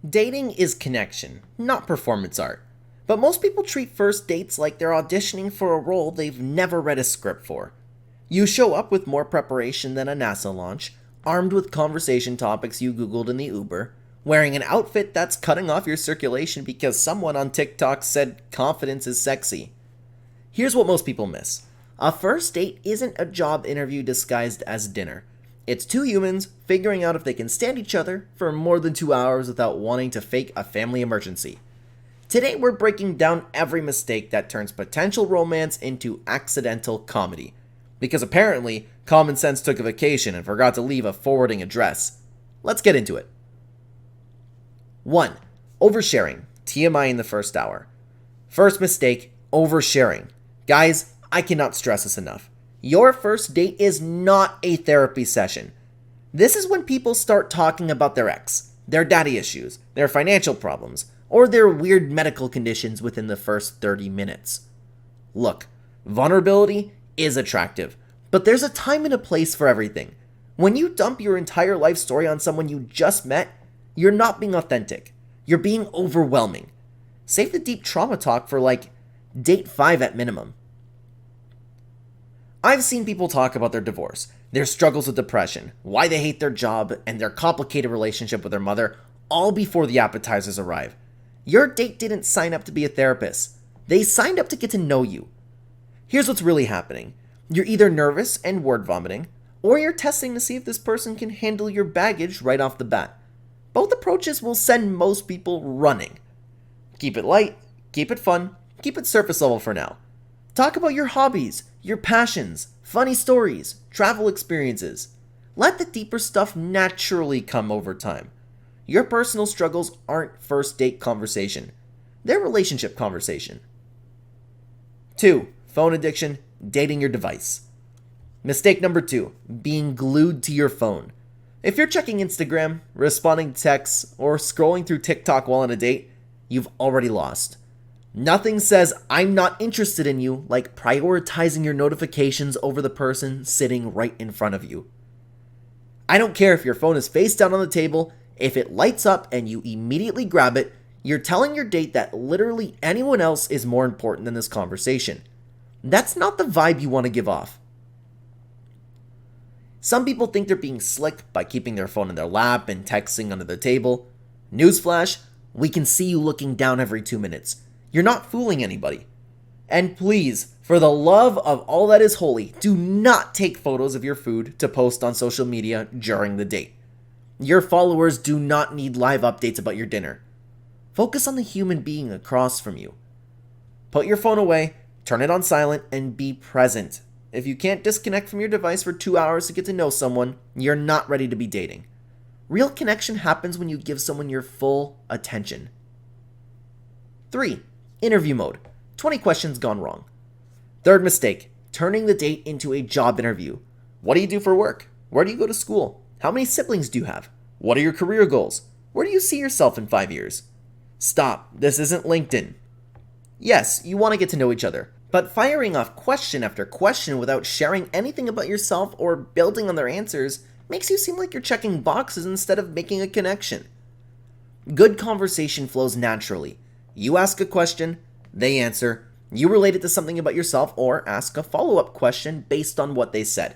Dating is connection, not performance art. But most people treat first dates like they're auditioning for a role they've never read a script for. You show up with more preparation than a NASA launch, armed with conversation topics you Googled in the Uber, wearing an outfit that's cutting off your circulation because someone on TikTok said confidence is sexy. Here's what most people miss. A first date isn't a job interview disguised as dinner. It's two humans figuring out if they can stand each other for more than 2 hours without wanting to fake a family emergency. Today we're breaking down every mistake that turns potential romance into accidental comedy. Because apparently, common sense took a vacation and forgot to leave a forwarding address. Let's get into it. 1. Oversharing. TMI in the first hour. First mistake, oversharing. Guys, I cannot stress this enough. Your first date is not a therapy session. This is when people start talking about their ex, their daddy issues, their financial problems, or their weird medical conditions within the first 30 minutes. Look, vulnerability is attractive, but there's a time and a place for everything. When you dump your entire life story on someone you just met, you're not being authentic. You're being overwhelming. Save the deep trauma talk for date 5 at minimum. I've seen people talk about their divorce, their struggles with depression, why they hate their job, and their complicated relationship with their mother, all before the appetizers arrive. Your date didn't sign up to be a therapist. They signed up to get to know you. Here's what's really happening. You're either nervous and word vomiting, or you're testing to see if this person can handle your baggage right off the bat. Both approaches will send most people running. Keep it light, keep it fun, keep it surface level for now. Talk about your hobbies, your passions, funny stories, travel experiences. Let the deeper stuff naturally come over time. Your personal struggles aren't first date conversation. They're relationship conversation. 2. Phone addiction, dating your device. Mistake number 2, being glued to your phone. If you're checking Instagram, responding to texts, or scrolling through TikTok while on a date, you've already lost. Nothing says I'm not interested in you like prioritizing your notifications over the person sitting right in front of you. I don't care if your phone is face down on the table, if it lights up and you immediately grab it, you're telling your date that literally anyone else is more important than this conversation. That's not the vibe you want to give off. Some people think they're being slick by keeping their phone in their lap and texting under the table. Newsflash, we can see you looking down every 2 minutes. You're not fooling anybody. And please, for the love of all that is holy, do not take photos of your food to post on social media during the date. Your followers do not need live updates about your dinner. Focus on the human being across from you. Put your phone away, turn it on silent, and be present. If you can't disconnect from your device for 2 hours to get to know someone, you're not ready to be dating. Real connection happens when you give someone your full attention. 3. Interview mode. 20 questions gone wrong. Third mistake, turning the date into a job interview. What do you do for work? Where do you go to school? How many siblings do you have? What are your career goals? Where do you see yourself in 5 years? Stop, this isn't LinkedIn. Yes, you want to get to know each other, but firing off question after question without sharing anything about yourself or building on their answers makes you seem like you're checking boxes instead of making a connection. Good conversation flows naturally. You ask a question, they answer, you relate it to something about yourself, or ask a follow-up question based on what they said.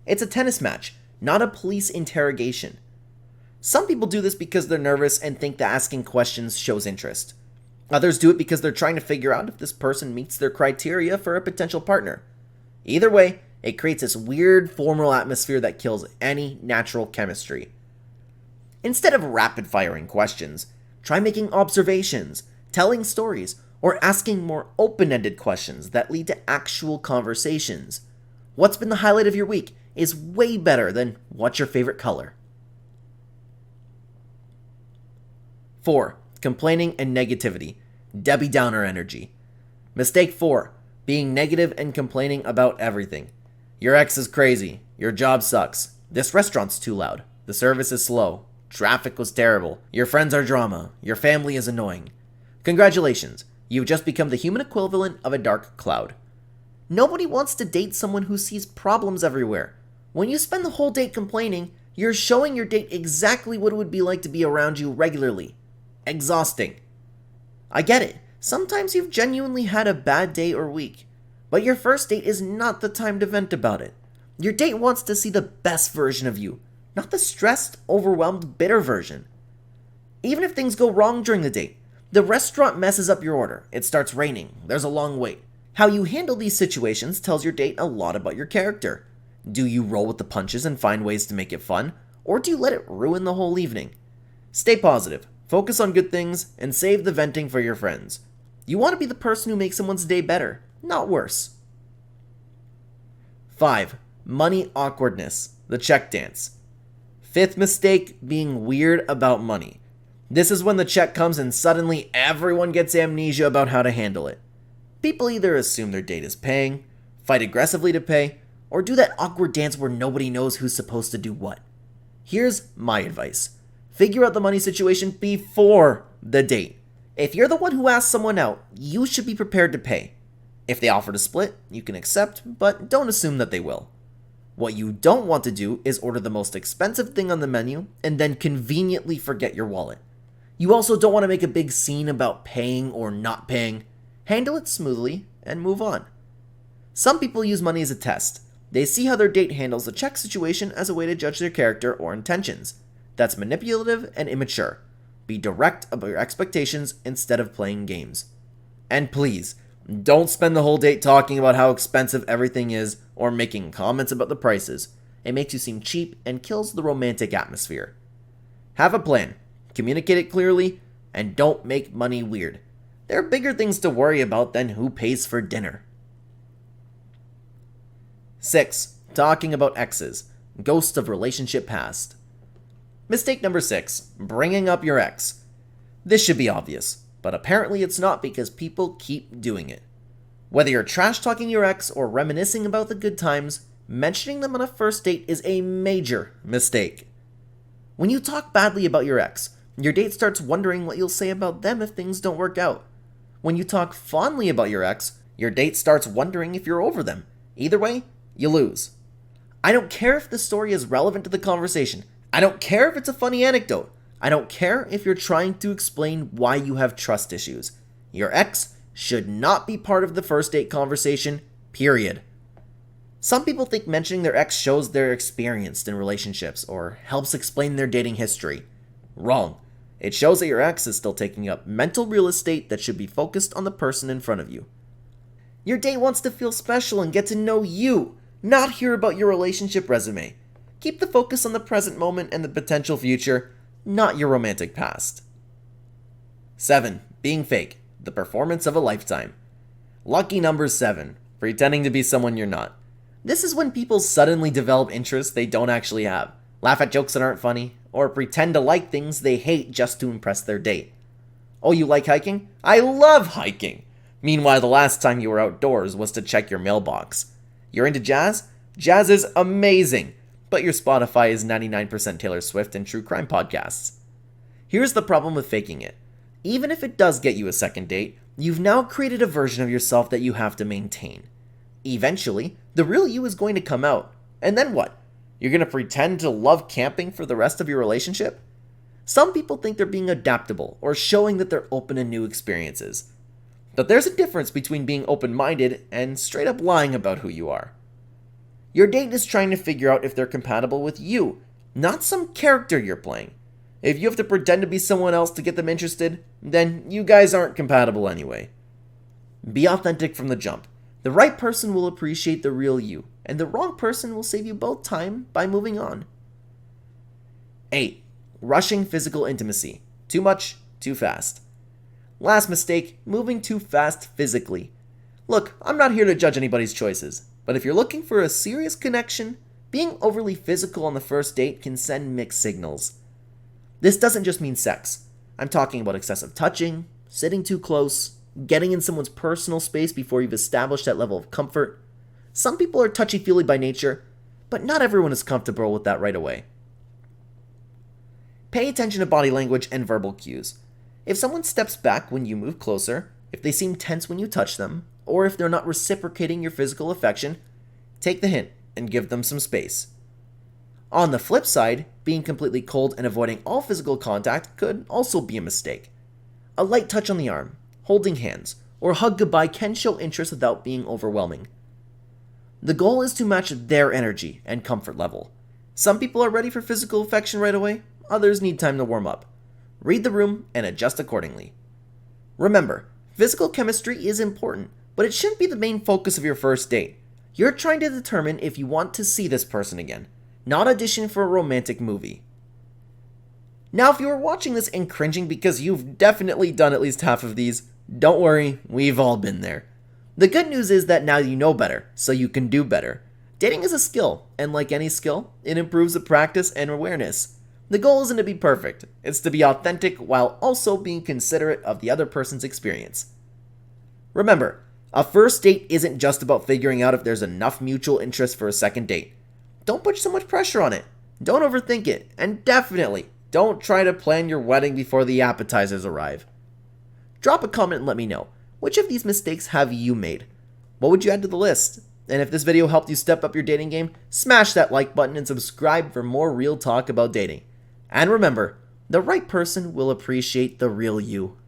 It's a tennis match, not a police interrogation. Some people do this because they're nervous and think that asking questions shows interest. Others do it because they're trying to figure out if this person meets their criteria for a potential partner. Either way, it creates this weird formal atmosphere that kills any natural chemistry. Instead of rapid-firing questions, try making observations, telling stories, or asking more open-ended questions that lead to actual conversations. What's been the highlight of your week is way better than what's your favorite color. 4. Complaining and negativity. Debbie Downer energy. Mistake 4. Being negative and complaining about everything. Your ex is crazy. Your job sucks. This restaurant's too loud. The service is slow. Traffic was terrible. Your friends are drama. Your family is annoying. Congratulations, you've just become the human equivalent of a dark cloud. Nobody wants to date someone who sees problems everywhere. When you spend the whole date complaining, you're showing your date exactly what it would be like to be around you regularly. exhausting. I get it. Sometimes you've genuinely had a bad day or week, but your first date is not the time to vent about it. Your date wants to see the best version of you, not the stressed, overwhelmed, bitter version. Even if things go wrong during the date, the restaurant messes up your order, it starts raining, there's a long wait. How you handle these situations tells your date a lot about your character. Do you roll with the punches and find ways to make it fun, or do you let it ruin the whole evening? Stay positive, focus on good things, and save the venting for your friends. You want to be the person who makes someone's day better, not worse. 5. Money awkwardness, the check dance. 5th mistake, being weird about money. This is when the check comes and suddenly everyone gets amnesia about how to handle it. People either assume their date is paying, fight aggressively to pay, or do that awkward dance where nobody knows who's supposed to do what. Here's my advice. Figure out the money situation before the date. If you're the one who asks someone out, you should be prepared to pay. If they offer to split, you can accept, but don't assume that they will. What you don't want to do is order the most expensive thing on the menu and then conveniently forget your wallet. You also don't want to make a big scene about paying or not paying. Handle it smoothly and move on. Some people use money as a test. They see how their date handles the check situation as a way to judge their character or intentions. That's manipulative and immature. Be direct about your expectations instead of playing games. And please, don't spend the whole date talking about how expensive everything is or making comments about the prices. It makes you seem cheap and kills the romantic atmosphere. Have a plan, communicate it clearly, and don't make money weird. There are bigger things to worry about than who pays for dinner. 6. Talking about exes, ghosts of relationship past. Mistake number 6, bringing up your ex. This should be obvious, but apparently it's not because people keep doing it. Whether you're trash-talking your ex or reminiscing about the good times, mentioning them on a first date is a major mistake. When you talk badly about your ex, your date starts wondering what you'll say about them if things don't work out. When you talk fondly about your ex, your date starts wondering if you're over them. Either way, you lose. I don't care if the story is relevant to the conversation. I don't care if it's a funny anecdote. I don't care if you're trying to explain why you have trust issues. Your ex should not be part of the first date conversation, period. Some people think mentioning their ex shows they're experienced in relationships or helps explain their dating history. Wrong. It shows that your ex is still taking up mental real estate that should be focused on the person in front of you. Your date wants to feel special and get to know you, not hear about your relationship resume. Keep the focus on the present moment and the potential future, not your romantic past. 7. Being fake, the performance of a lifetime. Lucky number 7, pretending to be someone you're not. This is when people suddenly develop interests they don't actually have, laugh at jokes that aren't funny, or pretend to like things they hate just to impress their date. Oh, you like hiking? I love hiking! Meanwhile, the last time you were outdoors was to check your mailbox. You're into jazz? Jazz is amazing! But your Spotify is 99% Taylor Swift and true crime podcasts. Here's the problem with faking it. Even if it does get you a second date, you've now created a version of yourself that you have to maintain. Eventually, the real you is going to come out. And then what? You're going to pretend to love camping for the rest of your relationship? Some people think they're being adaptable or showing that they're open to new experiences. But there's a difference between being open-minded and straight up lying about who you are. Your date is trying to figure out if they're compatible with you, not some character you're playing. If you have to pretend to be someone else to get them interested, then you guys aren't compatible anyway. Be authentic from the jump. The right person will appreciate the real you, and the wrong person will save you both time by moving on. 8. Rushing physical intimacy. Too much, too fast. Last mistake, moving too fast physically. Look, I'm not here to judge anybody's choices, but if you're looking for a serious connection, being overly physical on the first date can send mixed signals. This doesn't just mean sex. I'm talking about excessive touching, sitting too close, getting in someone's personal space before you've established that level of comfort. Some people are touchy-feely by nature, but not everyone is comfortable with that right away. Pay attention to body language and verbal cues. If someone steps back when you move closer, if they seem tense when you touch them, or if they're not reciprocating your physical affection, take the hint and give them some space. On the flip side, being completely cold and avoiding all physical contact could also be a mistake. A light touch on the arm, holding hands, or hug goodbye can show interest without being overwhelming. The goal is to match their energy and comfort level. Some people are ready for physical affection right away, others need time to warm up. Read the room and adjust accordingly. Remember, physical chemistry is important, but it shouldn't be the main focus of your first date. You're trying to determine if you want to see this person again, not audition for a romantic movie. Now, if you are watching this and cringing because you've definitely done at least half of these, don't worry, we've all been there. The good news is that now you know better, so you can do better. Dating is a skill, and like any skill, it improves with practice and awareness. The goal isn't to be perfect, it's to be authentic while also being considerate of the other person's experience. Remember, a first date isn't just about figuring out if there's enough mutual interest for a second date. Don't put so much pressure on it, don't overthink it, and definitely don't try to plan your wedding before the appetizers arrive. Drop a comment and let me know, which of these mistakes have you made? What would you add to the list? And if this video helped you step up your dating game, smash that like button and subscribe for more real talk about dating. And remember, the right person will appreciate the real you.